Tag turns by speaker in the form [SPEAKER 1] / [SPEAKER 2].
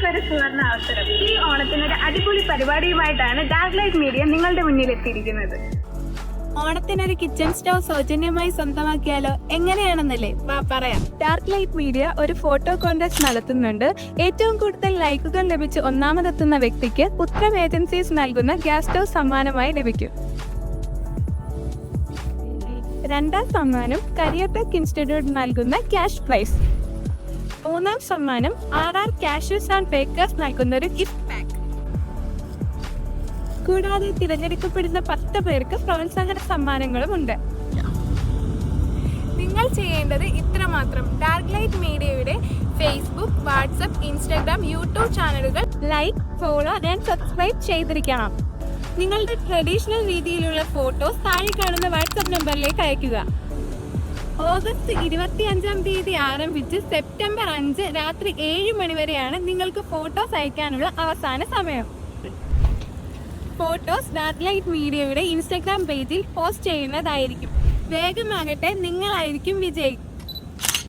[SPEAKER 1] നിങ്ങൾക്കൊരു സുവർണ അവസരം. ഈ ഓണത്തിനൊരു അടിപൊളി പരിപാടിയുമായിട്ടാണ് ഡാർക്ക് ലൈറ്റ് മീഡിയ നിങ്ങളുടെ മുന്നിൽ എത്തിയിരിക്കുന്നത്.
[SPEAKER 2] ഓണത്തിനൊരു കിച്ചൺ സ്റ്റൗ സൗജന്യമായി സ്വന്തമാക്കിയാലോ? എങ്ങനെയാണെന്നല്ലേ പറയാം. ഡാർക്ക് ലൈറ്റ് മീഡിയ ഒരു ഫോട്ടോ കോൺടെസ്റ്റ് നടത്തുന്നുണ്ട്. ഏറ്റവും കൂടുതൽ ലൈക്കുകൾ ലഭിച്ച് ഒന്നാമതെത്തുന്ന വ്യക്തിക്ക് ഉത്തരം ഏജൻസീസ് നൽകുന്ന ഗ്യാസ് സ്റ്റൗ സമ്മാനമായി ലഭിക്കും. രണ്ടാം സമ്മാനം കരിയർ ടെക് ഇൻസ്റ്റിറ്റ്യൂട്ട് നൽകുന്ന ക്യാഷ് പ്രൈസ്. മൂന്നാം സമ്മാനം RR കാഷ്യൂസ് ആൻഡ് ബേക്കേഴ്സ് നൽകുന്ന ഒരു ഗിഫ്റ്റ് പാക്ക്. കൂടാതെ തിരഞ്ഞെടുക്കപ്പെടുന്ന 10 പേർക്ക് പ്രോത്സാഹന സമ്മാനങ്ങളും ഉണ്ട്. നിങ്ങൾ ചെയ്യേണ്ടത് ഇത്രമാത്രം. ഡാർക്ക് ലൈറ്റ് മീഡിയയുടെ ഫേസ്ബുക്ക്, വാട്സ്ആപ്പ്, ഇൻസ്റ്റാഗ്രാം, യൂട്യൂബ് ചാനലുകൾ ലൈക്ക്, ഫോളോ ആൻഡ് സബ്സ്ക്രൈബ് ചെയ്തിരിക്കണം. നിങ്ങളുടെ ട്രഡീഷണൽ രീതിയിലുള്ള ഫോട്ടോസ് താഴെ കാണുന്ന വാട്സ്ആപ്പ് നമ്പറിലേക്ക് അയയ്ക്കുക. ഓഗസ്റ്റ് 25-ാം തീയതി ആരംഭിച്ച് സെപ്റ്റംബർ 5 രാത്രി 7 മണി വരെയാണ് നിങ്ങൾക്ക് ഫോട്ടോസ് അയക്കാനുള്ള അവസാന സമയം. ഫോട്ടോസ് ഡാർക്ക് ലൈറ്റ് മീഡിയയുടെ ഇൻസ്റ്റാഗ്രാം പേജിൽ പോസ്റ്റ് ചെയ്യുന്നതായിരിക്കും. വേഗമാകട്ടെ, നിങ്ങളായിരിക്കും വിജയി.